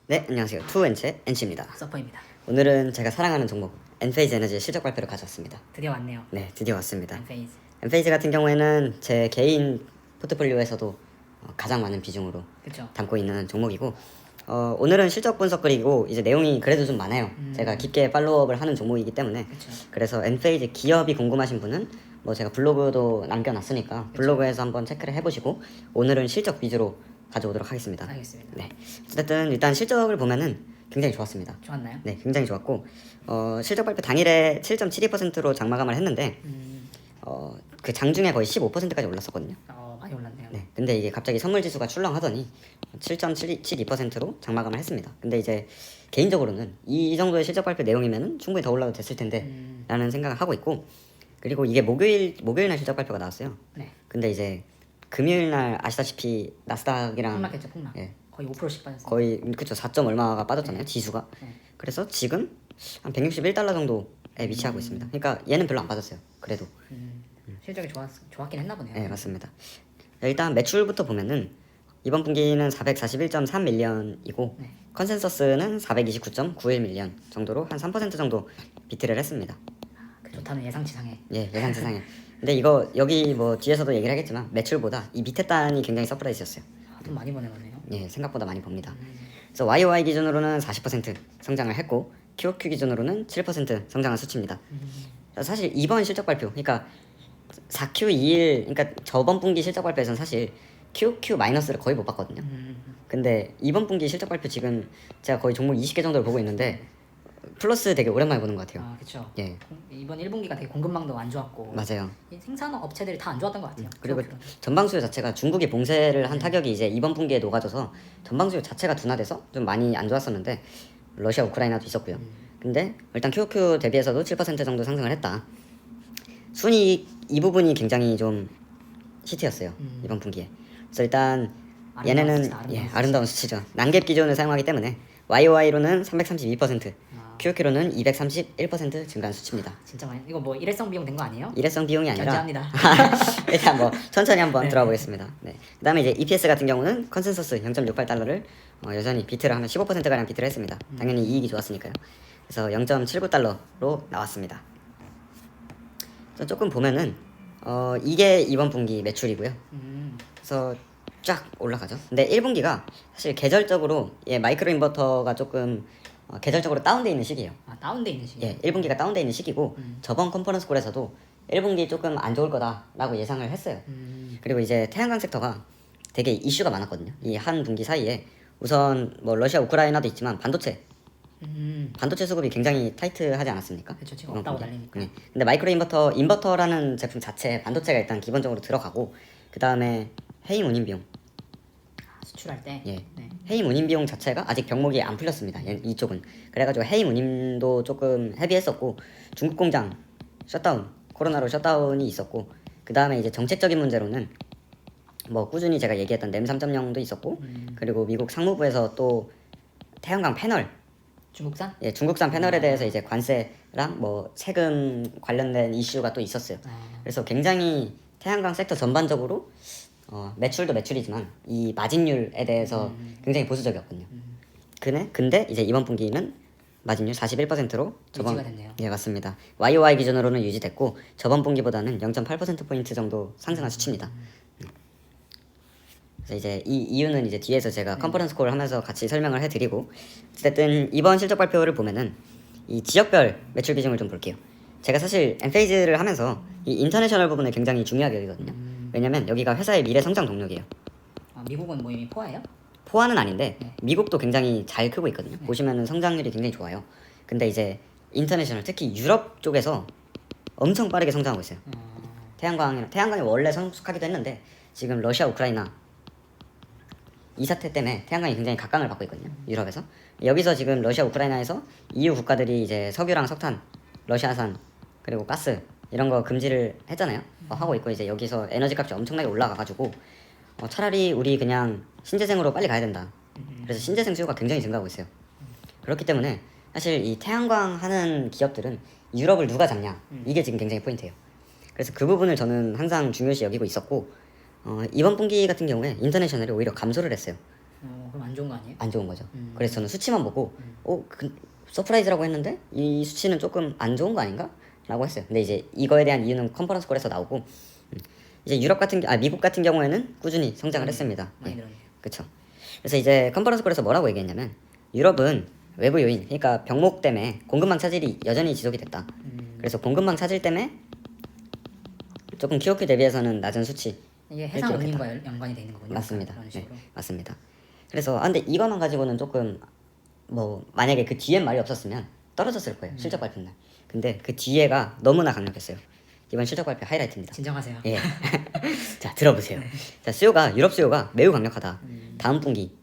네, 안녕하세요. 투엔체 엔치입니다. 서퍼입니다. 오늘은 제가 사랑하는 종목 엔페이즈 에너지의 실적 발표를 가져왔습니다. 드디어 왔네요. 네, 드디어 왔습니다. 엔페이즈. 엔페이즈 같은 경우에는 제 개인 포트폴리오에서도 가장 많은 비중으로 그렇죠. 담고 있는 종목이고 오늘은 실적 분석 그리고 이제 내용이 그래도 좀 많아요. 제가 깊게 팔로우업을 하는 종목이기 때문에 그쵸. 그래서 엔페이즈 기업이 궁금하신 분은 뭐 제가 블로그도 남겨놨으니까 블로그에서 한번 체크를 해보시고 오늘은 실적 위주로 가져오도록 하겠습니다. 알겠습니다. 네, 어쨌든 일단 실적을 보면은 굉장히 좋았습니다. 좋았나요? 네, 굉장히 좋았고 실적 발표 당일에 7.72%로 장마감을 했는데 그 장중에 거의 15%까지 올랐었거든요. 많이 올랐네요. 네, 근데 이게 갑자기 선물 지수가 출렁하더니 7.72%로 장마감을 했습니다. 근데 이제 개인적으로는 이 정도의 실적 발표 내용이면은 충분히 더 올라도 됐을 텐데 라는 생각을 하고 있고, 그리고 이게 목요일 날 실적 발표가 나왔어요. 네. 근데 이제 금요일 날 아시다시피 나스닥이랑 폭락했죠, 폭락. 예, 거의 5%씩 빠졌어요. 거의 그쵸 4점 얼마가 빠졌잖아요. 지수가. 네. 그래서 지금 한 161달러 정도에 위치하고 있습니다. 그러니까 얘는 별로 안 빠졌어요. 그래도. 실적이 좋았긴 했나 보네요. 네, 맞습니다. 일단 매출부터 보면은 이번 분기는 441.3 밀리언이고 네. 컨센서스는 429.91 밀리언 정도로 한 3% 정도 비트를 했습니다. 좋다는 예상치상에. 예, 예상치상에. 근데 이거 여기 뭐 뒤에서도 얘기를 하겠지만 매출보다 이 밑에 단이 굉장히 서프라이즈였어요. 돈 많이 버네거네요. 예, 생각보다 많이 봅니다. 그래서 YOY 기준으로는 40% 성장을 했고 QOQ 기준으로는 7% 성장한 수치입니다. 사실 이번 실적 발표, 그러니까 4Q21, 그러니까 저번 분기 실적 발표에서는 사실 QOQ 마이너스를 거의 못 봤거든요. 근데 이번 분기 실적 발표 지금 제가 거의 종목 20개 정도를 보고 있는데 플러스 되게 오랜만에 보는 것 같아요. 그렇죠. 예, 이번 1분기가 되게 공급망도 안 좋았고. 맞아요. 이 생산업 업체들이 다 안 좋았던 것 같아요. 그리고 QOQ 는. 전방 수요 자체가 중국이 봉쇄를 한 타격이 이제 이번 분기에 녹아져서 전방 수요 자체가 둔화돼서 좀 많이 안 좋았었는데 러시아 우크라이나도 있었고요. 근데 일단 QOQ 대비해서도 7% 정도 상승을 했다. 순이익 이 부분이 굉장히 좀 히트였어요. 이번 분기에. 그래서 일단 아름다운 얘네는 수치다, 아름다운 수치. 아름다운 수치죠. 난갭 기준을 사용하기 때문에 YOY로는 332%, QOQ로는 231% 증가한 수치입니다. 진짜 많이. 이거 뭐 일회성 비용 된 거 아니에요? 일회성 비용이 아니라 견제합니다. 일단 뭐 천천히 한번 네. 들어가 보겠습니다. 네. 그다음에 이제 EPS 같은 경우는 컨센서스 0.68달러를 여전히 비트를 하면 15% 가량 비트를 했습니다. 당연히 이익이 좋았으니까요. 그래서 0.79달러로 나왔습니다. 그래서 조금 보면은 이게 이번 분기 매출이고요. 그래서 쫙 올라가죠. 근데 1분기가 사실 계절적으로 마이크로 인버터가 조금 계절적으로 다운돼 있는 시기예요. 다운돼 있는 시기. 예, 1분기가 다운돼 있는 시기고 저번 컨퍼런스 콜에서도 1분기 조금 안 좋을 거다라고 예상을 했어요. 그리고 이제 태양광 섹터가 되게 이슈가 많았거든요. 이 한 분기 사이에 우선 뭐 러시아 우크라이나도 있지만 반도체 수급이 굉장히 타이트하지 않았습니까? 그렇죠. 지금 이번 없다고 분기에. 달리니까. 네. 근데 마이크로 인버터라는 제품 자체 반도체가 일단 기본적으로 들어가고 그 다음에 해임 운임 비용. 수출할 때. 예. 네. 해임 운임 비용 자체가 아직 병목이 안 풀렸습니다. 이쪽은. 그래가지고 해임 운임도 조금 헤비했었고 중국 공장 셧다운, 코로나로 셧다운이 있었고 그 다음에 이제 정책적인 문제로는 뭐 꾸준히 제가 얘기했던 램 3.0도 있었고 그리고 미국 상무부에서 또 태양광 패널, 중국산? 예, 중국산 패널에 대해서 이제 관세랑 뭐 세금 관련된 이슈가 또 있었어요. 그래서 굉장히 태양광 섹터 전반적으로 매출도 매출이지만 이 마진율에 대해서 굉장히 보수적이었거든요. 근데 이제 이번 분기는 마진율 41%로 유지가 됐네요. 예, 맞습니다. YOY 기준으로는 유지됐고 저번 분기보다는 0.8%포인트 정도 상승한 수치입니다. 그래서 이제 이 이유는 이제 뒤에서 제가 컨퍼런스 콜 하면서 같이 설명을 해드리고, 어쨌든 이번 실적 발표를 보면은 이 지역별 매출 비중을 좀 볼게요. 제가 사실 엔페이즈를 하면서 이 인터내셔널 부분을 굉장히 중요하게 여기거든요. 왜냐면 여기가 회사의 미래 성장 동력이에요. 미국은 뭐 이미 포화예요? 포화는 아닌데 미국도 굉장히 잘 크고 있거든요. 보시면은 성장률이 굉장히 좋아요. 근데 이제 인터내셔널, 특히 유럽 쪽에서 엄청 빠르게 성장하고 있어요. 태양광이 원래 성숙하기도 했는데 지금 러시아 우크라이나 이 사태 때문에 태양광이 굉장히 각광을 받고 있거든요. 유럽에서. 여기서 지금 러시아 우크라이나에서 EU 국가들이 이제 석유랑 석탄, 러시아산 그리고 가스 이런 거 금지를 했잖아요. 하고 있고 이제 여기서 에너지 값이 엄청나게 올라가가지고 차라리 우리 그냥 신재생으로 빨리 가야 된다. 그래서 신재생 수요가 굉장히 증가하고 있어요. 그렇기 때문에 사실 이 태양광 하는 기업들은 유럽을 누가 잡냐, 이게 지금 굉장히 포인트예요. 그래서 그 부분을 저는 항상 중요시 여기고 있었고 이번 분기 같은 경우에 인터내셔널이 오히려 감소를 했어요. 그럼 안 좋은 거 아니에요? 안 좋은 거죠. 그래서 저는 수치만 보고 서프라이즈라고 했는데 이 수치는 조금 안 좋은 거 아닌가? 라고 했어요. 근데 이제 이거에 대한 이유는 컨퍼런스 콜에서 나오고 이제 미국 같은 경우에는 꾸준히 성장을 했습니다. 많이 늘었네요. 그렇죠. 그래서 이제 컨퍼런스 콜에서 뭐라고 얘기했냐면 유럽은 외부 요인, 그러니까 병목 때문에 공급망 차질이 여전히 지속이 됐다. 그래서 공급망 차질 때문에 조금 QOQ 대비해서는 낮은 수치. 이게 해상 운임과 연관이 돼 있는 거군요. 맞습니다. 그런 네, 식으로. 맞습니다. 그래서 근데 이거만 가지고는 조금 뭐 만약에 그 뒤엔 말이 없었으면 떨어졌을 거예요. 실적 발표 날. 근데 그 뒤에가 너무나 강력했어요. 이번 실적 발표 하이라이트입니다. 진정하세요. 예. 자, 들어보세요. 자, 유럽 수요가 매우 강력하다. 다음 분기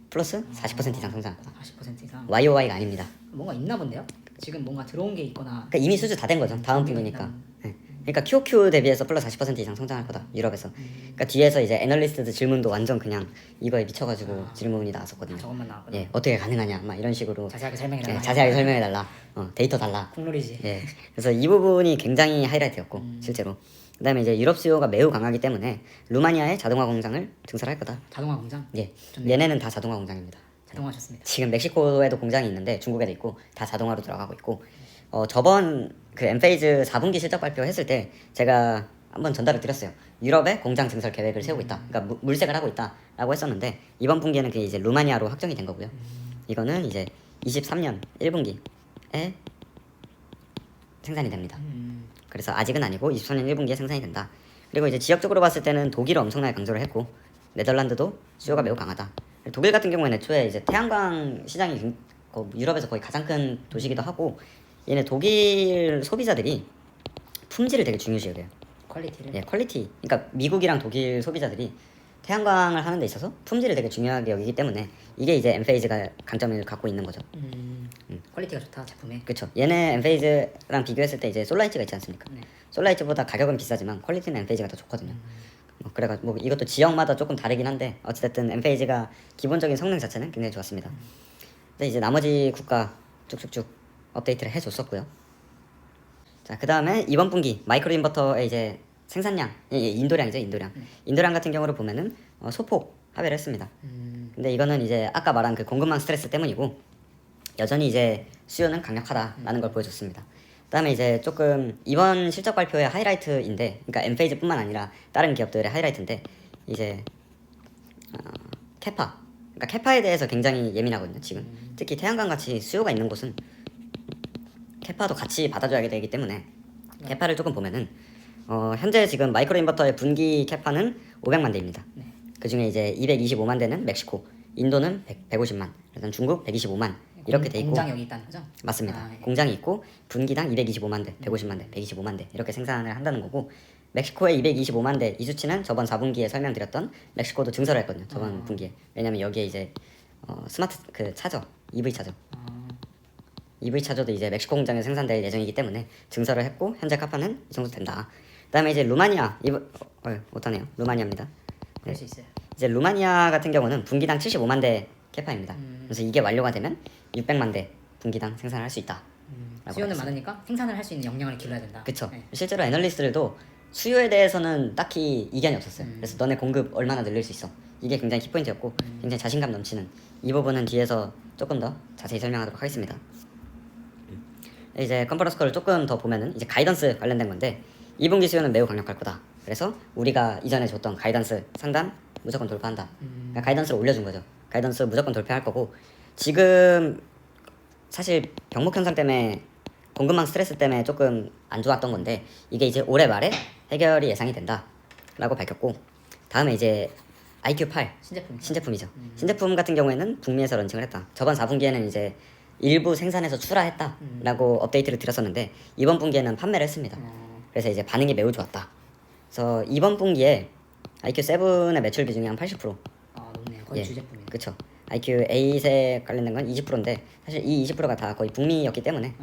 플러스 40% 이상 성장. 40% 이상. YOY가 아닙니다. 뭔가 있나 본데요? 지금 뭔가 들어온 게 있거나. 그러니까 이미 수주 다 된 거죠. 다음 분기니까. 네. 그러니까 QOQ 대비해서 플러스 40% 이상 성장할 거다. 유럽에서. 그러니까 뒤에서 이제 애널리스트 질문도 완전 그냥 이거에 미쳐가지고 질문이 나왔었거든요. 저것만 나왔거든요. 예, 어떻게 가능하냐, 막 이런 식으로 자세하게 설명해달라. 예, 자세하게 설명해달라. 데이터 달라. 콩놀이지. 예, 그래서 이 부분이 굉장히 하이라이트였고 실제로. 그다음에 이제 유럽 수요가 매우 강하기 때문에 루마니아의 자동화 공장을 증설할 거다. 자동화 공장. 예, 좋네요. 얘네는 다 자동화 공장입니다. 자동화 좋습니다. 지금 멕시코에도 공장이 있는데 중국에도 있고 다 자동화로 들어가고 있고 저번 그 엠페이즈 4분기 실적 발표했을 때 제가 한번 전달을 드렸어요. 유럽에 공장 증설 계획을 세우고 있다. 그러니까 물색을 하고 있다라고 했었는데 이번 분기에는 그게 이제 루마니아로 확정이 된 거고요. 이거는 이제 23년 1분기에 생산이 됩니다. 그래서 아직은 아니고 23년 1분기에 생산이 된다. 그리고 이제 지역적으로 봤을 때는 독일은 엄청나게 강조를 했고 네덜란드도 수요가 매우 강하다. 독일 같은 경우에는 애초에 이제 태양광 시장이 유럽에서 거의 가장 큰 도시이기도 하고 얘네 독일 소비자들이 품질을 되게 중요시 여겨요. 퀄리티를. 예, 퀄리티. 그러니까 미국이랑 독일 소비자들이 태양광을 하는 데 있어서 품질을 되게 중요하게 여기기 때문에 이게 이제 엠페이즈가 강점을 갖고 있는 거죠. 퀄리티가 좋다 제품에. 그렇죠. 얘네 엠페이즈랑 비교했을 때 이제 솔라이트가 있지 않습니까? 네. 솔라이트보다 가격은 비싸지만 퀄리티는 엠페이즈가 더 좋거든요. 그래가지고 뭐 이것도 지역마다 조금 다르긴 한데 어찌됐든 엠페이즈가 기본적인 성능 자체는 굉장히 좋았습니다. 근데 이제 나머지 국가 쭉쭉쭉 업데이트를 해줬었고요. 자, 그 다음에 이번 분기 마이크로 인버터의 이제 생산량, 인도량이죠, 인도량. 인도량 같은 경우를 보면은 소폭 하회를 했습니다. 근데 이거는 이제 아까 말한 그 공급망 스트레스 때문이고 여전히 이제 수요는 강력하다라는 걸 보여줬습니다. 그다음에 이제 조금 이번 실적 발표의 하이라이트인데, 그러니까 엠페이즈뿐만 아니라 다른 기업들의 하이라이트인데 이제 캐파, 그러니까 캐파에 대해서 굉장히 예민하거든요. 지금 특히 태양광 같이 수요가 있는 곳은 캐파도 같이 받아줘야 되기 때문에 캐파를 조금 보면은 현재 지금 마이크로 인버터의 분기 캐파는 500만 대입니다. 그 중에 이제 225만 대는 멕시코, 인도는 150만, 그다음 중국 125만 이렇게 돼 있고. 공장이 여기 있다는 거죠? 맞습니다. 네. 공장이 있고 분기당 225만 대, 150만 대, 125만 대 이렇게 생산을 한다는 거고 멕시코의 225만 대 이 수치는 저번 4분기에 설명드렸던 멕시코도 증설을 했거든요. 저번 분기에. 왜냐면 여기에 이제 스마트 그 차저, EV 차저. EV 차저도 이제 멕시코 공장에 생산될 예정이기 때문에 증설을 했고 현재 카파는 이 정도 된다. 그다음에 이제 루마니아 못하네요. 루마니아입니다. 그럴 수 있어요. 이제 루마니아 같은 경우는 분기당 75만 대 캐파입니다. 그래서 이게 완료가 되면 600만 대 분기당 생산을 할 수 있다. 수요는 많으니까 생산을 할 수 있는 역량을 길러야 된다. 그쵸. 네. 실제로 애널리스트들도 수요에 대해서는 딱히 이견이 없었어요. 그래서 너네 공급 얼마나 늘릴 수 있어. 이게 굉장히 키포인트였고 굉장히 자신감 넘치는 이 부분은 뒤에서 조금 더 자세히 설명하도록 하겠습니다. 이제 컨퍼런스 콜을 조금 더 보면은 이제 가이던스 관련된 건데 2분기 수요는 매우 강력할 거다. 그래서 우리가 이전에 줬던 가이던스 상단 무조건 돌파한다. 그러니까 가이던스를 올려준 거죠. 가이던스 무조건 돌파할 거고 지금 사실 병목 현상 때문에 공급망 스트레스 때문에 조금 안 좋았던 건데 이게 이제 올해 말에 해결이 예상이 된다라고 밝혔고 다음에 이제 IQ8 신제품이죠. 신제품 같은 경우에는 북미에서 런칭을 했다. 저번 4분기에는 이제 일부 생산해서 출하했다라고 업데이트를 드렸었는데 이번 분기에는 판매를 했습니다. 그래서 이제 반응이 매우 좋았다. 그래서 이번 분기에 IQ7의 매출 비중이 한 80%. 높네요. 거의 주제품이에요. 그쵸. IQ8에 관련된 건 20%인데 사실 이 20%가 다 거의 북미였기 때문에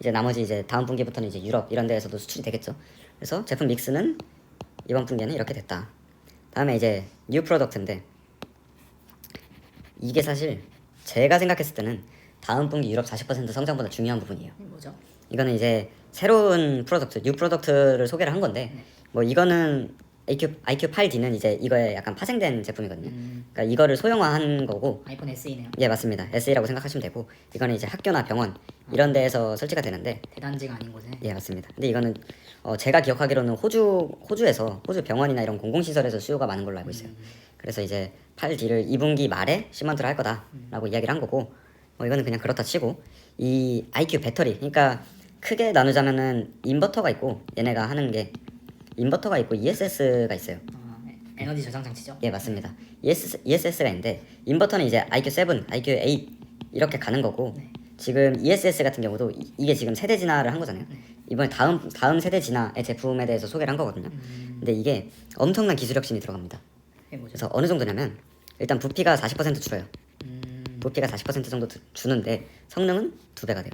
이제 나머지 이제 다음 분기부터는 이제 유럽 이런 데에서도 수출이 되겠죠. 그래서 제품 믹스는 이번 분기에는 이렇게 됐다. 다음에 이제 뉴 프로덕트인데 이게 사실 제가 생각했을 때는 다음 분기 유럽 40% 성장보다 중요한 부분이에요. 뭐죠? 이거는 이제 새로운 프로덕트, 뉴 프로덕트를 소개를 한 건데 뭐 이거는 IQ 8D는 이제 이거에 약간 파생된 제품이거든요. 그러니까 이거를 소형화한 거고. 아이폰 SE네요. 예, 맞습니다. SE라고 생각하시면 되고, 이거는 이제 학교나 병원 이런 데에서 설치가 되는데. 대단지가 아닌 곳에. 예, 맞습니다. 근데 이거는 제가 기억하기로는 호주 병원이나 이런 공공시설에서 수요가 많은 걸로 알고 있어요. 그래서 이제 8D를 2분기 말에 시먼트를 할 거다라고 이야기를 한 거고, 이거는 그냥 그렇다 치고, 이 IQ 배터리, 그러니까 크게 나누자면은 인버터가 있고, 얘네가 하는 게 인버터가 있고 ESS가 있어요. 에너지 저장 장치죠. 예, 맞습니다. ESS가 있는데, 인버터는 이제 IQ 7, IQ 8 이렇게 가는 거고, 지금 ESS 같은 경우도 이게 지금 세대 진화를 한 거잖아요. 이번에 다음 세대 진화의 제품에 대해서 소개를 한 거거든요. 근데 이게 엄청난 기술 혁신이 들어갑니다. 이게 뭐죠? 그래서 어느 정도냐면, 일단 부피가 40% 줄어요. 부피가 40% 정도 주는데 성능은 2배가 돼요.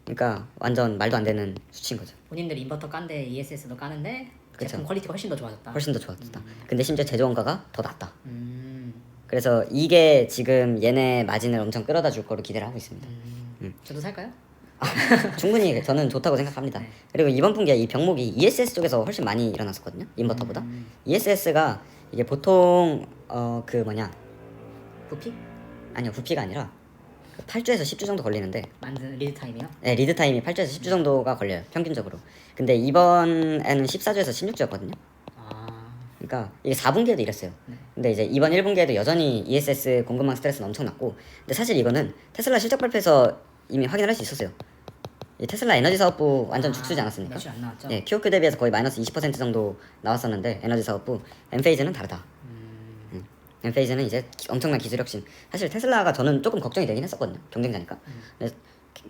그러니까 완전 말도 안 되는 수치인 거죠. 본인들 인버터 깐데 ESS도 까는데 그쵸. 제품 퀄리티가 훨씬 더 좋아졌다. 훨씬 더 좋았다. 근데 심지어 제조 원가가 더 낮다. 음. 그래서 이게 지금 얘네 마진을 엄청 끌어다 줄 거로 기대를 하고 있습니다. 저도 살까요? 충분히 저는 좋다고 생각합니다. 네. 그리고 이번 분기에 이 병목이 ESS 쪽에서 훨씬 많이 일어났었거든요. 인버터보다. ESS가 이게 보통 부피? 아니요, 부피가 아니라 8주에서 10주 정도 걸리는데, 만드는 리드 타임이요? 네, 리드 타임이 8주에서 10주 정도가 걸려요, 평균적으로. 근데 이번에는 14주에서 16주였거든요. 아. 그러니까 이게 4분기에도 이랬어요. 근데 이제 이번 1분기에도 여전히 ESS 공급망 스트레스는 엄청났고, 근데 사실 이거는 테슬라 실적 발표에서 이미 확인할 수 있었어요. 이 테슬라 에너지 사업부 완전 죽쓰지 않았습니까? 매출 안 나왔죠? 예, QOQ 대비해서 거의 마이너스 20% 정도 나왔었는데, 에너지 사업부 엔페이즈는 다르다. 엔페이즈는 이제 엄청난 기술 혁신. 사실 테슬라가 저는 조금 걱정이 되긴 했었거든요, 경쟁자니까. 근데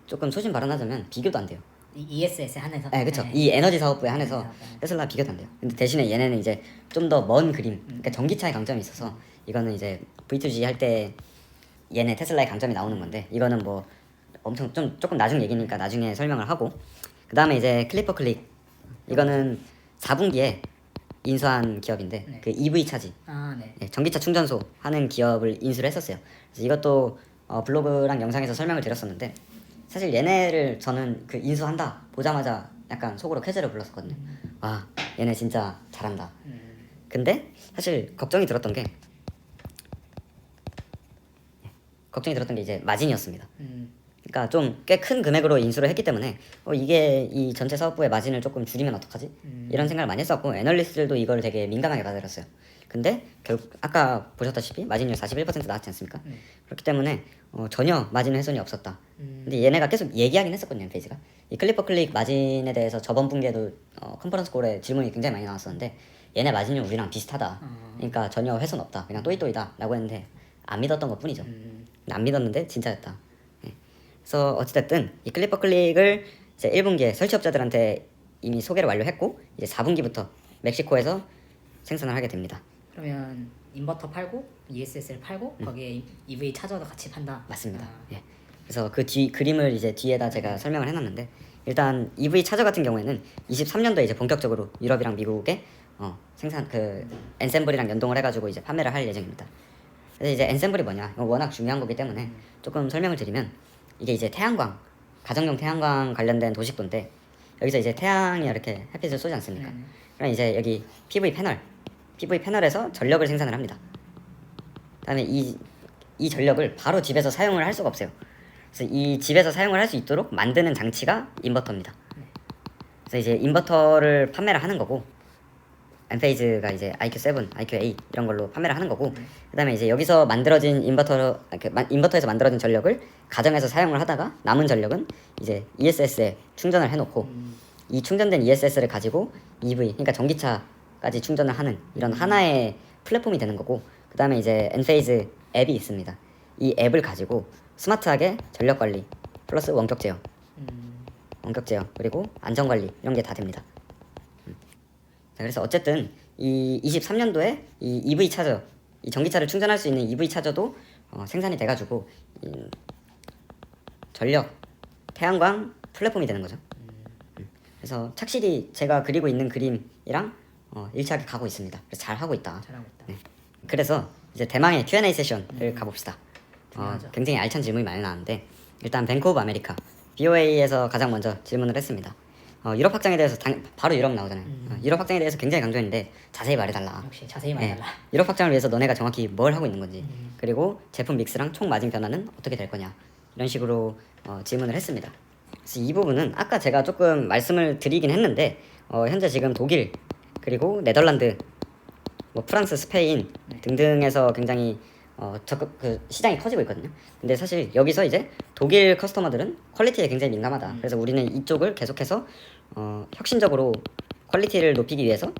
조금 소신 발언하자면 비교도 안 돼요. 이 ESS 한해서. 네, 그쵸. 네. 이 에너지 사업부에 한해서 에너지 사업부에. 테슬라 비교도 안 돼요. 근데 대신에 얘네는 이제 좀 더 먼 그림, 그러니까 전기차의 강점이 있어서, 이거는 이제 V2G 할 때 얘네 테슬라의 강점이 나오는 건데, 이거는 뭐 엄청 조금 나중 얘기니까 나중에 설명을 하고, 그 다음에 이제 클리퍼 클릭, 이거는 4분기에 인수한 기업인데, 네. 그 EV 차지, 아, 네. 예, 전기차 충전소 하는 기업을 인수를 했었어요. 그래서 이것도 블로그랑 영상에서 설명을 드렸었는데, 사실 얘네를 저는 그 인수한다 보자마자 약간 속으로 쾌재를 불렀었거든요. 와, 얘네 진짜 잘한다. 근데 사실 걱정이 들었던 게 이제 마진이었습니다. 그러니까 좀 꽤 큰 금액으로 인수를 했기 때문에 이게 이 전체 사업부의 마진을 조금 줄이면 어떡하지? 이런 생각을 많이 했었고, 애널리스트들도 이걸 되게 민감하게 받아들였어요. 근데 결국 아까 보셨다시피 마진율 41% 나왔지 않습니까? 그렇기 때문에 전혀 마진 훼손이 없었다. 근데 얘네가 계속 얘기하긴 했었거든요, 페이지가. 이 클리퍼 클릭 마진에 대해서 저번 분기에도 컨퍼런스 콜에 질문이 굉장히 많이 나왔었는데, 얘네 마진율 우리랑 비슷하다. 그러니까 전혀 훼손 없다. 그냥 또이또이다 라고 했는데 안 믿었던 것 뿐이죠. 안 믿었는데 진짜였다. 예. 그래서 어찌됐든 이 클리퍼 클릭을 이제 1분기에 설치업자들한테 이미 소개를 완료했고, 이제 4분기부터 ม็xi코에서 생산을 하게 됩니다. 그러면 인버터 팔고 ESS를 팔고 거기에 EV 차저도 같이 판다. 맞습니다. 아. 예. 그래서 그 그림을 이제 뒤에다 제가 설명을 해놨는데, 일단 EV 차저 같은 경우에는 23년도에 이제 본격적으로 유럽이랑 미국에 생산 엔셈블이랑 연동을 해가지고 이제 판매를 할 예정입니다. 그래서 이제 엔셈블이 뭐냐, 이거 워낙 중요한 거기 때문에 조금 설명을 드리면, 이게 이제 태양광, 가정용 태양광 관련된 도식도인데, 여기서 이제 태양이 이렇게 햇빛을 쏘지 않습니까? 그럼 이제 여기 PV 패널에서 전력을 생산을 합니다. 그다음에 이 전력을 바로 집에서 사용을 할 수가 없어요. 그래서 이 집에서 사용을 할 수 있도록 만드는 장치가 인버터입니다. 그래서 이제 인버터를 판매를 하는 거고, 엔페이즈가 이제 IQ7, IQ8 이런 걸로 판매를 하는 거고, 그다음에 이제 여기서 만들어진 인버터에서 만들어진 전력을 가정에서 사용을 하다가 남은 전력은 이제 ESS에 충전을 해놓고, 이 충전된 ESS를 가지고 EV, 그러니까 전기차까지 충전을 하는 이런 하나의 플랫폼이 되는 거고, 그다음에 이제 엔페이즈 앱이 있습니다. 이 앱을 가지고 스마트하게 전력 관리 플러스 원격 제어 그리고 안전 관리 이런 게 다 됩니다. 자, 그래서 어쨌든 이 23년도에 이 EV 차저, 이 전기차를 충전할 수 있는 EV 차저도 생산이 돼가지고 전력, 태양광 플랫폼이 되는 거죠. 그래서 착실히 제가 그리고 있는 그림이랑 일치하게 가고 있습니다. 그래서 잘 하고 있다. 잘하고 있다. 네. 그래서 이제 대망의 Q&A 세션을 가봅시다. 중요하죠. 굉장히 알찬 질문이 많이 나왔는데, 일단 뱅크 오브 아메리카 BOA에서 가장 먼저 질문을 했습니다. 유럽 확장에 대해서 바로 유럽 나오잖아요. 유럽 확장에 대해서 굉장히 강조했는데 자세히 말해달라. 역시 자세히 네, 말해달라. 유럽 확장을 위해서 너네가 정확히 뭘 하고 있는 건지 그리고 제품 믹스랑 총 마진 변화는 어떻게 될 거냐 이런 식으로 질문을 했습니다. 그래서 이 부분은 아까 제가 조금 말씀을 드리긴 했는데 현재 지금 독일 그리고 네덜란드 뭐 프랑스, 스페인 등등에서 굉장히 적극 그 시장이 커지고 있거든요. 근데 사실 여기서 이제 독일 커스터머들은 퀄리티에 굉장히 민감하다. 그래서 우리는 이쪽을 계속해서 혁신적으로 퀄리티를 높이기 위해서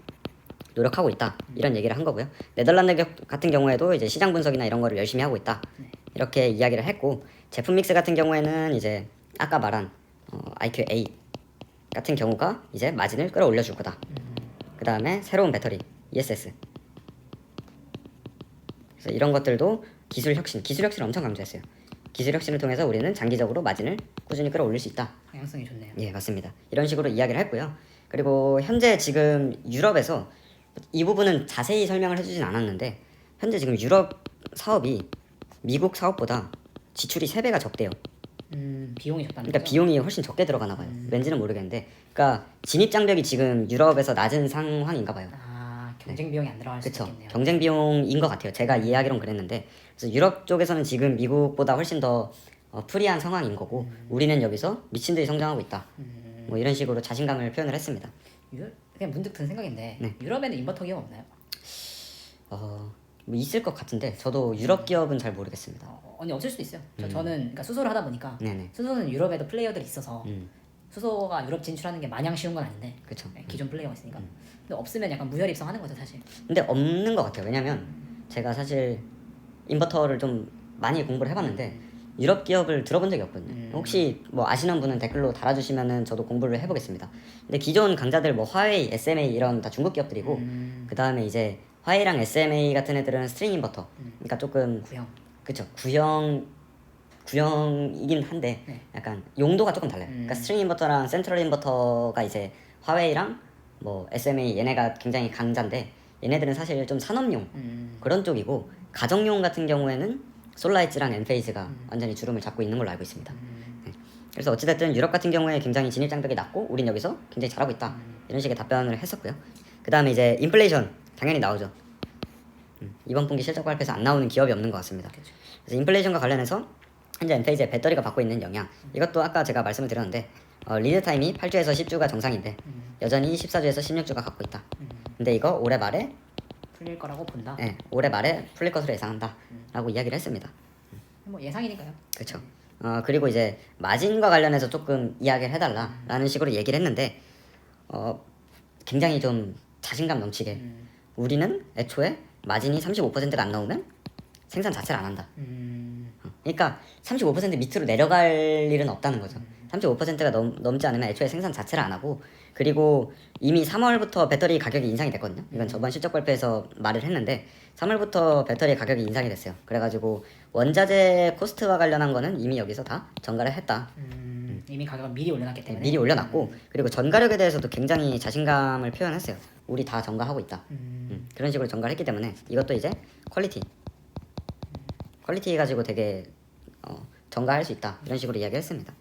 노력하고 있다. 이런 얘기를 한 거고요. 네덜란드 같은 경우에도 이제 시장 분석이나 이런 거를 열심히 하고 있다. 이렇게 이야기를 했고 제품 믹스 같은 경우에는 이제 아까 말한 IQ8 같은 경우가 이제 마진을 끌어올려 줄 거다. 그 다음에 새로운 배터리 ESS. 그래서 이런 것들도 기술을 엄청 강조했어요. 기술 혁신을 통해서 우리는 장기적으로 마진을 꾸준히 끌어올릴 수 있다. 방향성이 좋네요. 예, 맞습니다. 이런 식으로 이야기를 했고요. 그리고 현재 지금 유럽에서 이 부분은 자세히 설명을 해주진 않았는데 현재 지금 유럽 사업이 미국 사업보다 지출이 3배가 적대요. 비용이 적다는 그러니까 거죠? 비용이 훨씬 적게 들어가나 봐요. 왠지는 모르겠는데, 그러니까 진입 장벽이 지금 유럽에서 낮은 상황인가 봐요. 경쟁 비용이 안 들어갈 수 그렇죠. 있겠네요. 경쟁 비용인 것 같아요. 제가 이해하기론 그랬는데, 그래서 유럽 쪽에서는 지금 미국보다 훨씬 더 프리한 상황인 거고, 우리는 여기서 미친 듯이 성장하고 있다. 뭐 이런 식으로 자신감을 표현을 했습니다. 그냥 문득 든 생각인데 네. 유럽에는 인버터 기업 없나요? 뭐 있을 것 같은데 저도 유럽 기업은 잘 모르겠습니다. 아니 없을 수도 있어요. 저는 그러니까 수소를 하다 보니까 네네. 수소는 유럽에도 플레이어들이 있어서 수소가 유럽 진출하는 게 마냥 쉬운 건 아닌데 그렇죠. 기존 플레이어가 있으니까 근데 없으면 약간 무혈 입성하는 거죠 사실. 근데 없는 것 같아요. 왜냐면 제가 사실 인버터를 좀 많이 공부를 해봤는데 유럽 기업을 들어본 적이 없거든요. 혹시 뭐 아시는 분은 댓글로 달아주시면은 저도 공부를 해보겠습니다. 근데 기존 강자들 뭐 화웨이, SMA 이런 다 중국 기업들이고 그 다음에 이제 화웨이랑 SMA 같은 애들은 스트링 인버터. 그러니까 조금 구형. 그쵸, 구형이긴 한데 네. 약간 용도가 조금 달라요. 그러니까 스트링 인버터랑 센트럴 인버터가 이제 화웨이랑 뭐 SMA 얘네가 굉장히 강자인데 얘네들은 사실 좀 산업용 그런 쪽이고 가정용 같은 경우에는 솔라이츠랑 엔페이즈가 완전히 주름을 잡고 있는 걸로 알고 있습니다. 네. 그래서 어찌됐든 유럽 같은 경우에 굉장히 진입 장벽이 낮고 우린 여기서 굉장히 잘하고 있다. 이런 식의 답변을 했었고요. 그 다음에 이제 인플레이션 당연히 나오죠. 이번 분기 실적 발표에서 안 나오는 기업이 없는 것 같습니다. 그쵸. 그래서 인플레이션과 관련해서 현재 엔페이즈의 배터리가 받고 있는 영향 이것도 아까 제가 말씀을 드렸는데 리드 타임이 8주에서 10주가 정상인데 여전히 14주에서 16주가 갖고 있다. 근데 이거 올해 말에 풀릴 거라고 본다. 올해 말에 풀릴 것으로 예상한다 라고 이야기를 했습니다. 뭐 예상이니까요. 그렇죠. 그리고 이제 마진과 관련해서 조금 이야기를 해달라 라는 식으로 얘기를 했는데 굉장히 좀 자신감 넘치게 우리는 애초에 마진이 35%가 안 나오면 생산 자체를 안 한다. 그러니까 35% 밑으로 내려갈 일은 없다는 거죠. 35%가 넘지 않으면 애초에 생산 자체를 안 하고 그리고 이미 3월부터 배터리 가격이 인상이 됐거든요. 이건 저번 실적 발표에서 말을 했는데 3월부터 배터리 가격이 인상이 됐어요. 그래가지고 원자재 코스트와 관련한 거는 이미 여기서 다 전가를 했다. 이미 가격을 미리 올려놨기 때문에. 미리 올려놨고 그리고 전가력에 대해서도 굉장히 자신감을 표현했어요. 우리 다 전가하고 있다. 그런 식으로 전가를 했기 때문에 이것도 이제 퀄리티 가지고 되게 전가할 수 있다. 이런 식으로 이야기를 했습니다.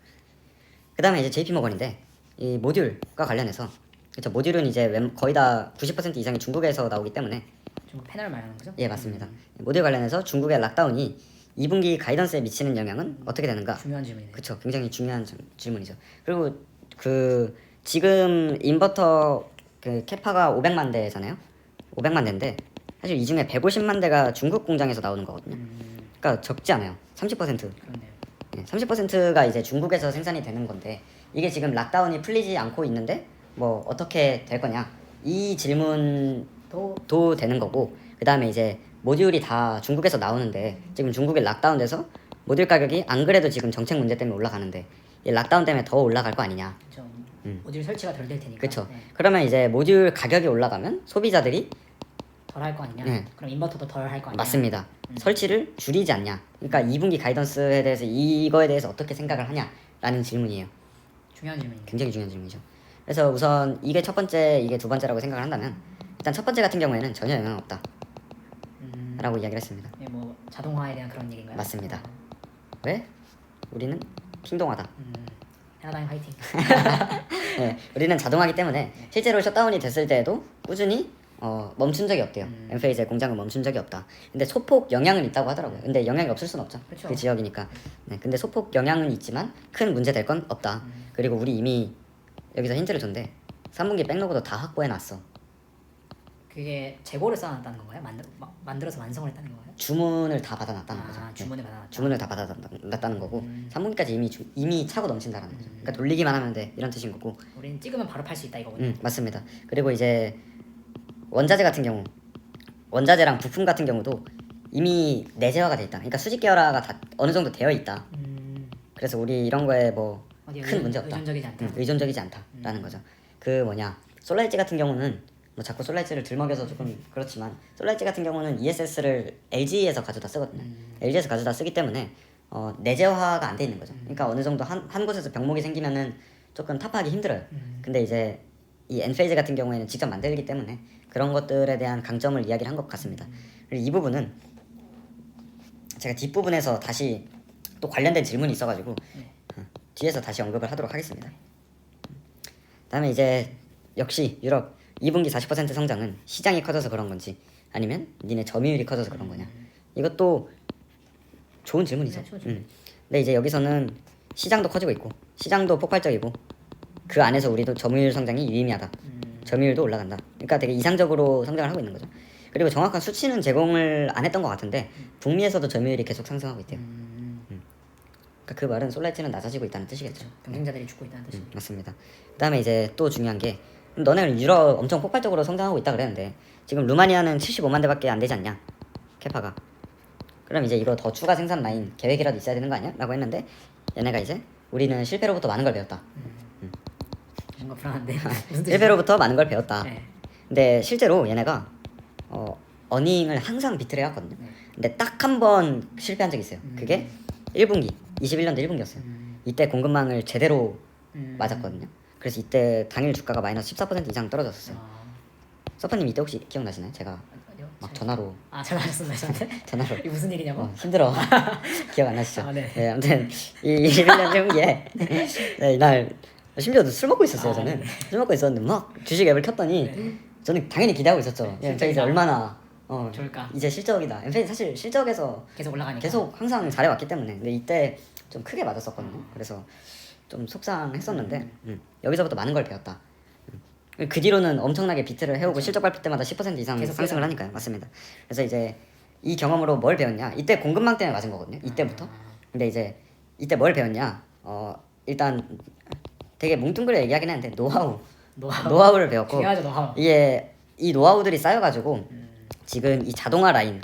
그 다음에 이제 JP모건인데 이 모듈과 관련해서 그렇죠. 모듈은 이제 거의 다 90% 이상이 중국에서 나오기 때문에 중국 패널 말하는 거죠? 예 맞습니다. 모듈 관련해서 중국의 락다운이 2분기 가이던스에 미치는 영향은 어떻게 되는가? 중요한 질문이네요. 그렇죠. 굉장히 중요한 질문이죠. 그리고 그 지금 인버터 그 캐파가 500만 대잖아요. 500만 대인데 사실 이 중에 150만 대가 중국 공장에서 나오는 거거든요. 그러니까 적지 않아요. 30%. 그렇네요. 30%가 이제 중국에서 생산이 되는 건데 이게 지금 락다운이 풀리지 않고 있는데 뭐 어떻게 될 거냐 이 질문도 되는 거고 그 다음에 이제 모듈이 다 중국에서 나오는데 지금 중국에 락다운돼서 모듈 가격이 안 그래도 지금 정책 문제 때문에 올라가는데 이 락다운 때문에 더 올라갈 거 아니냐. 그렇죠. 모듈 설치가 덜 될 테니까. 그렇죠. 네. 그러면 이제 모듈 가격이 올라가면 소비자들이 덜 할 거 아니냐? 네. 그럼 인버터도 덜 할 거 아니냐? 맞습니다. 설치를 줄이지 않냐. 그러니까 2분기 가이던스에 대해서 이거에 대해서 어떻게 생각을 하냐라는 질문이에요. 중요한 질문입니다. 굉장히 중요한 질문이죠. 그래서 우선 이게 첫 번째, 이게 두 번째라고 생각을 한다면 일단 첫 번째 같은 경우에는 전혀 영향 없다. 라고 이야기를 했습니다. 예, 뭐 자동화에 대한 그런 얘기인가요? 맞습니다. 왜? 우리는 킹동하다. 헤라다임 화이팅. 네, 우리는 자동화기 때문에 실제로 셧다운이 됐을 때에도 꾸준히 멈춘 적이 없대요. 엔페이즈의 공장은 멈춘 적이 없다. 근데 소폭 영향은 있다고 하더라고요. 근데 영향이 없을 순 없죠. 그쵸. 그 지역이니까. 네, 근데 소폭 영향은 있지만 큰 문제 될 건 없다. 그리고 우리 이미 여기서 힌트를 줬는데 3분기 백로그도 다 확보해 놨어. 그게 재고를 쌓아놨다는 건가요? 만들어서 완성을 했다는 건가요? 주문을 다 받아놨다는 거죠. 네. 주문을 받아놨다. 주문을 다 받아놨다는 거고 3분기까지 이미 차고 넘친다는 거죠. 그러니까 돌리기만 하면 돼 이런 뜻인 거고. 우리는 찍으면 바로 팔 수 있다 이거군요. 맞습니다. 그리고 이제 원자재 같은 경우, 원자재랑 부품 같은 경우도 이미 내재화가 돼 있다. 그러니까 수직 계열화가 다 어느 정도 되어 있다. 그래서 우리 이런 거에 뭐 큰 문제 없다. 의존적이지 않다. 의존적이지 않다라는 거죠. 그 뭐냐 솔라엣지 같은 경우는 뭐 자꾸 솔라엣지를 들먹여서 조금 그렇지만 솔라엣지 같은 경우는 ESS를 LG에서 가져다 쓰거든요. LG에서 가져다 쓰기 때문에 내재화가 안 돼 있는 거죠. 그러니까 어느 정도 한 곳에서 병목이 생기면은 조금 타파하기 힘들어요. 근데 이제 이 엔페이즈 같은 경우에는 직접 만들기 때문에 그런 것들에 대한 강점을 이야기를 한 것 같습니다. 그리고 이 부분은 제가 뒷부분에서 다시 또 관련된 질문이 있어가지고 뒤에서 다시 언급을 하도록 하겠습니다. 다음에 이제 역시 유럽 2분기 40% 성장은 시장이 커져서 그런 건지 아니면 니네 점유율이 커져서 그런 거냐. 이것도 좋은 질문이죠. 네, 좋은 질문. 근데 이제 여기서는 시장도 커지고 있고 시장도 폭발적이고 그 안에서 우리도 점유율 성장이 유의미하다. 점유율도 올라간다. 그러니까 되게 이상적으로 성장을 하고 있는 거죠. 그리고 정확한 수치는 제공을 안 했던 것 같은데 북미에서도 점유율이 계속 상승하고 있대요. 그러니까 그 말은 솔라엣지는 낮아지고 있다는 뜻이겠죠. 경쟁자들이 죽고 있다는 뜻이. 맞습니다. 그다음에 이제 또 중요한 게 너네는 유럽 엄청 폭발적으로 성장하고 있다 그랬는데 지금 루마니아는 75만 대밖에 안 되지 않냐 캐파가. 그럼 이제 이거 더 추가 생산 라인 계획이라도 있어야 되는 거 아니야? 라고 했는데 얘네가 이제 우리는 실패로부터 많은 걸 배웠다. 뭔가 불안한데. 무슨 뜻이야? 실패로부터 많은 걸 배웠다. 네. 근데 실제로 얘네가 어닝을 항상 비트를 해왔거든요. 근데 딱 한 번 실패한 적이 있어요. 그게 1분기 21년도 1분기였어요. 이때 공급망을 제대로 맞았거든요. 그래서 이때 당일 주가가 마이너스 14% 이상 떨어졌었어요. 서퍼님 이때 혹시 기억나시나요? 제가 아니요. 막 전화로 전화하셨었나요 저한테? 전화로 이게 무슨 일이냐고? 힘들어. 기억 안 나시죠? 아, 네. 아무튼 이 21년 1분기에 네, 이날 심지어 술 먹고 있었어요. 저는 네. 술 먹고 있었는데 막 주식 앱을 켰더니 저는 당연히 기대하고 있었죠. 저 이제 얼마나 좋을까? 이제 실적이다. 엔페이 사실 실적에서 계속 올라가니까. 계속 항상 잘해왔기 때문에. 근데 이때 좀 크게 맞았었거든요. 그래서 좀 속상했었는데 여기서부터 많은 걸 배웠다. 그 뒤로는 엄청나게 비트를 해오고 실적 발표 때마다 10% 이상 계속 상승을 하니까요. 맞습니다. 그래서 이제 이 경험으로 뭘 배웠냐? 이때 공급망 때문에 맞은 거거든요. 이때부터. 근데 이제 이때 뭘 배웠냐? 일단 되게 뭉뚱그려 얘기하긴 했는데 노하우를 배웠고 중요하죠 노하우. 이게 이 노하우들이 쌓여가지고 지금 이 자동화 라인을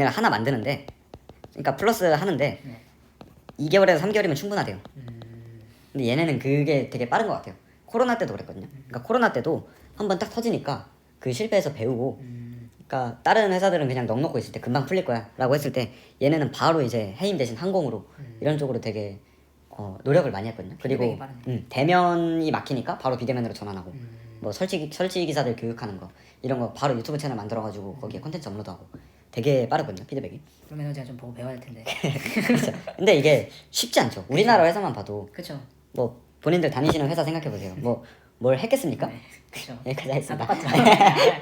하나 만드는데 그러니까 플러스 하는데 네. 2개월에서 3개월이면 충분하대요. 근데 얘네는 그게 되게 빠른 것 같아요. 코로나 때도 그랬거든요. 그러니까 코로나 때도 한번 딱 터지니까 그 실패에서 배우고 그러니까 다른 회사들은 그냥 넋 놓고 있을 때 금방 풀릴 거야 라고 했을 때 얘네는 바로 이제 해임 대신 항공으로 이런 쪽으로 되게 노력을 많이 했거든요. 그리고 피드백이 빠르네. 대면이 막히니까 바로 비대면으로 전환하고 뭐 설치 기사들 교육하는 거 이런 거 바로 유튜브 채널 만들어가지고 거기에 콘텐츠 업로드하고 되게 빠르거든요. 피드백이. 그러면 제가 좀 보고 배워야 될 텐데. 그렇죠. 근데 이게 쉽지 않죠. 우리나라 회사만 봐도 그렇죠. 뭐 본인들 다니시는 회사 생각해 보세요. 뭐 뭘 했겠습니까? 네. 그렇죠. 여기까지 하겠습니다. 똑같죠.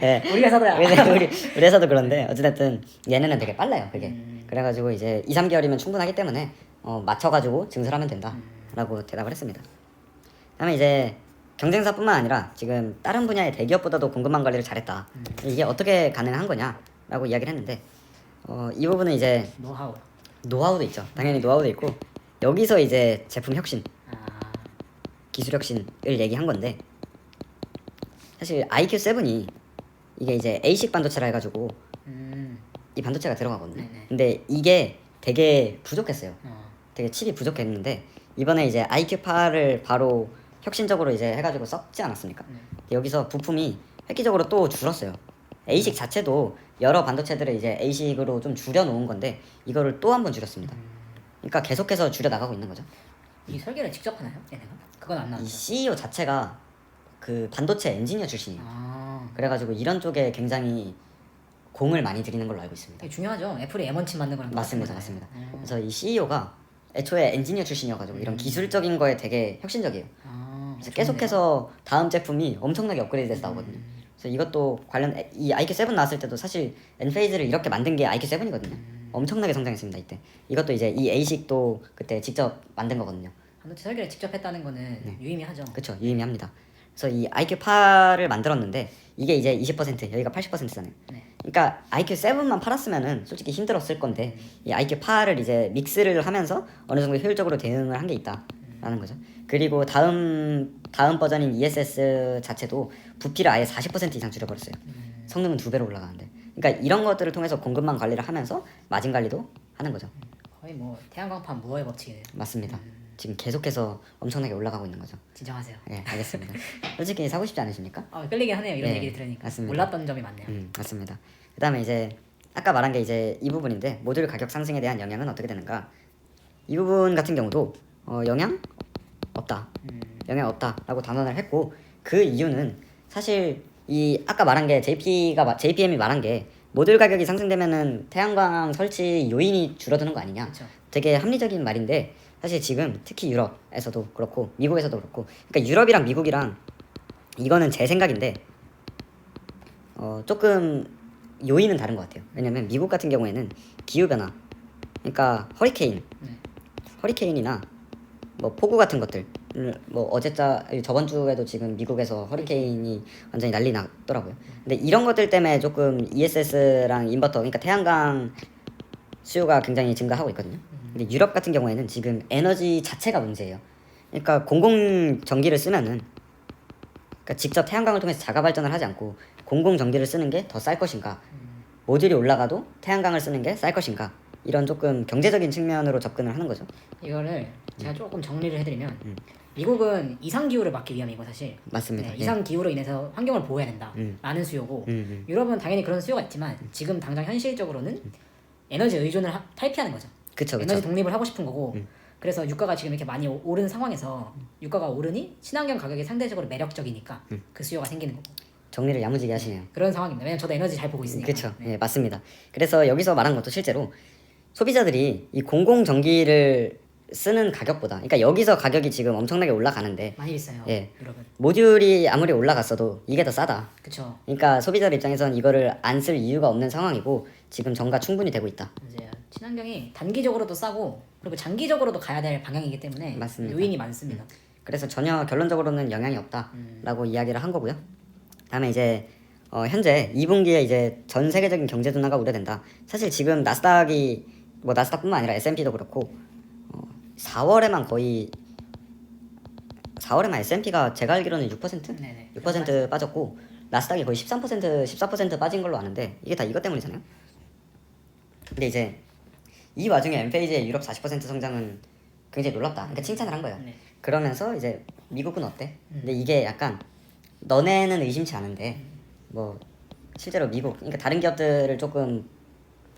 네. 우리 회사도야. 우리 회사도 그런데 어찌됐든 얘네는 되게 빨라요. 그게. 그래가지고 이제 2, 3개월이면 충분하기 때문에 맞춰가지고 증설하면 된다라고 대답을 했습니다. 그다음에 이제 경쟁사뿐만 아니라 지금 다른 분야의 대기업보다도 공급망 관리를 잘했다. 이게 어떻게 가능한 거냐라고 이야기를 했는데 이 부분은 이제 노하우도 있죠. 당연히 노하우도 있고 여기서 이제 제품 혁신, 기술 혁신을 얘기한 건데 사실 IQ7이 이게 이제 A식 반도체라 해가지고 이 반도체가 들어가거든요. 네네. 근데 이게 되게 부족했어요. 되게 칩이 부족했는데 이번에 이제 IQ8을 바로 혁신적으로 이제 해가지고 썼지 않았습니까? 여기서 부품이 획기적으로 또 줄었어요. A식 자체도 여러 반도체들을 이제 A식으로 좀 줄여놓은 건데 이거를 또 한 번 줄였습니다. 그러니까 계속해서 줄여 나가고 있는 거죠. 이 설계를 직접 하나요? 얘네가? 그건 안 이 나왔죠. CEO 자체가 그 반도체 엔지니어 출신이에요. 그래가지고 이런 쪽에 굉장히 공을 많이 들이는 걸로 알고 있습니다. 이게 중요하죠. 애플이 M1칩 만든 거랑 맞습니다, 똑같은 맞습니다. 거잖아요. 그래서 이 CEO가 애초에 엔지니어 출신이어가지고 이런 기술적인 거에 되게 혁신적이에요. 그래서 계속해서 다음 제품이 엄청나게 업그레이드돼서 나오거든요. 그래서 이것도 관련 이 IQ7 나왔을 때도 사실 엔페이즈를 이렇게 만든 게 IQ7이거든요. 엄청나게 성장했습니다 이때. 이것도 이제 이 A식도 그때 직접 만든 거거든요. 반도체 설계를 직접 했다는 거는 유의미하죠. 그쵸, 유의미합니다. 그래서 이 IQ8을 만들었는데 이게 이제 20% 여기가 80%잖아요. 네. 그러니까 IQ7만 팔았으면은 솔직히 힘들었을 건데 이 IQ8을 이제 믹스를 하면서 어느 정도 효율적으로 대응을 한 게 있다라는 거죠. 그리고 다음 버전인 ESS 자체도 부피를 아예 40% 이상 줄여버렸어요. 성능은 2배로 올라가는데. 그러니까 이런 것들을 통해서 공급망 관리를 하면서 마진 관리도 하는 거죠. 거의 뭐 태양광판 무어의 법칙이네요. 맞습니다. 지금 계속해서 엄청나게 올라가고 있는 거죠. 진정하세요. 네, 알겠습니다. 솔직히 사고 싶지 않으십니까? 끌리긴 하네요. 이런 네, 얘기를 들으니까. 맞습니다. 몰랐던 점이 많네요. 맞습니다. 그다음에 이제 아까 말한 게 이제 이 부분인데 모듈 가격 상승에 대한 영향은 어떻게 되는가? 이 부분 같은 경우도 영향 없다. 영향 없다라고 단언을 했고 그 이유는 사실 이 아까 말한 게 JPM이 말한 게 모듈 가격이 상승되면은 태양광 설치 요인이 줄어드는 거 아니냐? 그쵸. 되게 합리적인 말인데 사실 지금 특히 유럽에서도 그렇고 미국에서도 그렇고 그러니까 유럽이랑 미국이랑 이거는 제 생각인데 조금 요인은 다른 것 같아요. 왜냐면 미국 같은 경우에는 기후 변화, 그러니까 허리케인이나 뭐 폭우 같은 것들, 뭐 저번 주에도 지금 미국에서 허리케인이 완전히 난리 났더라고요. 근데 이런 것들 때문에 조금 ESS랑 인버터, 그러니까 태양광 수요가 굉장히 증가하고 있거든요. 근데 유럽 같은 경우에는 지금 에너지 자체가 문제예요. 그러니까 공공 전기를 쓰면은 그러니까 직접 태양광을 통해서 자가 발전을 하지 않고 공공 전기를 쓰는 게 더 쌀 것인가, 모듈이 올라가도 태양광을 쓰는 게 쌀 것인가, 이런 조금 경제적인 측면으로 접근을 하는 거죠. 이거를 제가 조금 정리를 해드리면 미국은 이상 기후를 막기 위함이고 사실 맞습니다. 네, 예. 이상 기후로 인해서 환경을 보호해야 된다 라는 수요고 유럽은 당연히 그런 수요가 있지만 지금 당장 현실적으로는 에너지 의존을 탈피하는 거죠. 그쵸. 에너지 독립을 하고 싶은 거고 그래서 유가가 지금 이렇게 많이 오른 상황에서 유가가 오르니 친환경 가격이 상대적으로 매력적이니까 그 수요가 생기는 거고 정리를 야무지게 하시네요. 그런 상황입니다. 왜냐면 저도 에너지 잘 보고 있으니까. 그렇죠. 네, 맞습니다. 그래서 여기서 말한 것도 실제로 소비자들이 이 공공 전기를 쓰는 가격보다, 그러니까 여기서 가격이 지금 엄청나게 올라가는데 많이 비싸요. 예. 유럽은. 모듈이 아무리 올라갔어도 이게 더 싸다. 그쵸. 그러니까 소비자들 입장에서는 이거를 안 쓸 이유가 없는 상황이고 지금 정가 충분히 되고 있다. 이제 친환경이 단기적으로도 싸고 그리고 장기적으로도 가야 될 방향이기 때문에 맞습니다. 요인이 많습니다. 그래서 전혀 결론적으로는 영향이 없다라고 이야기를 한 거고요. 다음에 이제 현재 2분기에 이제 전 세계적인 경제 둔화가 우려된다. 사실 지금 나스닥이 뭐 나스닥뿐만 아니라 S&P도 그렇고 4월에만 S&P가 제가 알기로는 6%? 네네. 6% 빠졌고 나스닥이 거의 13%, 14% 빠진 걸로 아는데 이게 다 이것 때문이잖아요. 근데 이제 이 와중에 엔페이지의 유럽 40% 성장은 굉장히 놀랍다. 그러니까 칭찬을 한 거예요. 네. 그러면서 이제 미국은 어때? 근데 이게 약간 너네는 의심치 않은데 뭐 실제로 미국, 그러니까 다른 기업들을 조금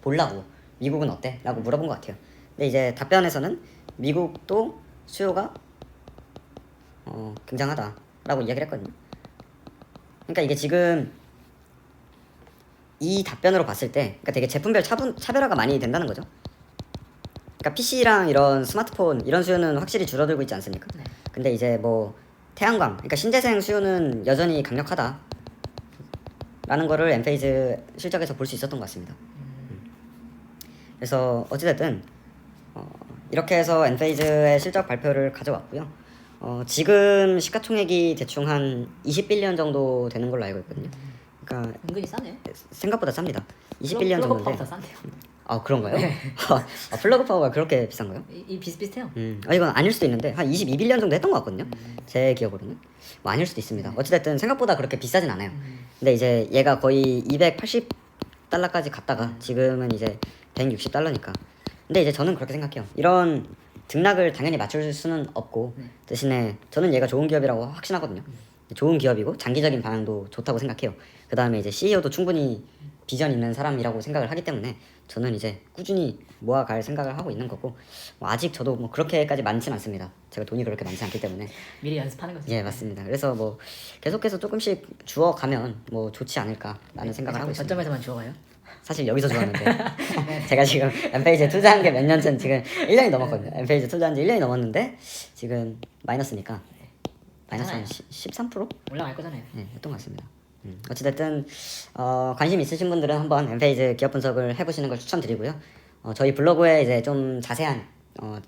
보려고 미국은 어때? 라고 물어본 것 같아요. 근데 이제 답변에서는 미국도 수요가 굉장하다 라고 이야기를 했거든요. 그러니까 이게 지금 이 답변으로 봤을 때 그러니까 되게 제품별 차별화가 많이 된다는 거죠. 그러니까 PC랑 이런 스마트폰 이런 수요는 확실히 줄어들고 있지 않습니까? 네. 근데 이제 뭐 태양광, 그러니까 신재생 수요는 여전히 강력하다 라는 거를 엔페이즈 실적에서 볼 수 있었던 것 같습니다. 그래서 어찌됐든 이렇게 해서 엔페이즈의 실적 발표를 가져왔고요. 지금 시가총액이 대충 한 20빌리언 정도 되는 걸로 알고 있거든요. 그러니까 은근히 싸네요. 생각보다 쌉니다. 20빌리언 플러그 정도인데. 파워가 싸네요. 아 그런가요? 플러그 파워가 그렇게 비싼가요? 이 비슷비슷해요. 이건 아닐 수도 있는데 한 22빌리언 정도 했던 것 같거든요. 제 기억으로는 뭐 아닐 수도 있습니다. 어찌됐든 생각보다 그렇게 비싸진 않아요. 근데 이제 얘가 거의 280달러까지 갔다가 지금은 이제 160달러니까. 근데 이제 저는 그렇게 생각해요. 이런 등락을 당연히 맞출 수는 없고 대신에 저는 얘가 좋은 기업이라고 확신하거든요. 좋은 기업이고 장기적인 방향도 좋다고 생각해요. 그 다음에 이제 CEO도 충분히 비전 있는 사람이라고 생각을 하기 때문에 저는 이제 꾸준히 모아갈 생각을 하고 있는 거고 뭐 아직 저도 뭐 그렇게까지 많진 않습니다. 제가 돈이 그렇게 많지 않기 때문에. 미리 연습하는 거죠. 예, 맞습니다. 그래서 뭐 계속해서 조금씩 주워가면 뭐 좋지 않을까라는 생각을 하고 있습니다. 저점에서만 주워가요? 사실 여기서 좋았는데 제가 지금 엠페이지에 투자한 게 몇 년 전 지금 1년이 넘었거든요. 엠페이지 투자한 지 1년이 넘었는데 지금 마이너스니까 마이너스 한 13%? 올라갈 거잖아요. 네, 했던 것 같습니다. 어찌됐든 관심 있으신 분들은 한번 엠페이지 기업 분석을 해보시는 걸 추천드리고요. 저희 블로그에 이제 좀 자세한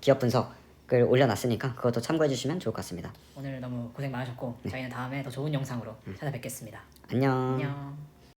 기업 분석을 올려놨으니까 그것도 참고해주시면 좋을 것 같습니다. 오늘 너무 고생 많으셨고 저희는 다음에 더 좋은 영상으로 찾아뵙겠습니다. 안녕. 안녕.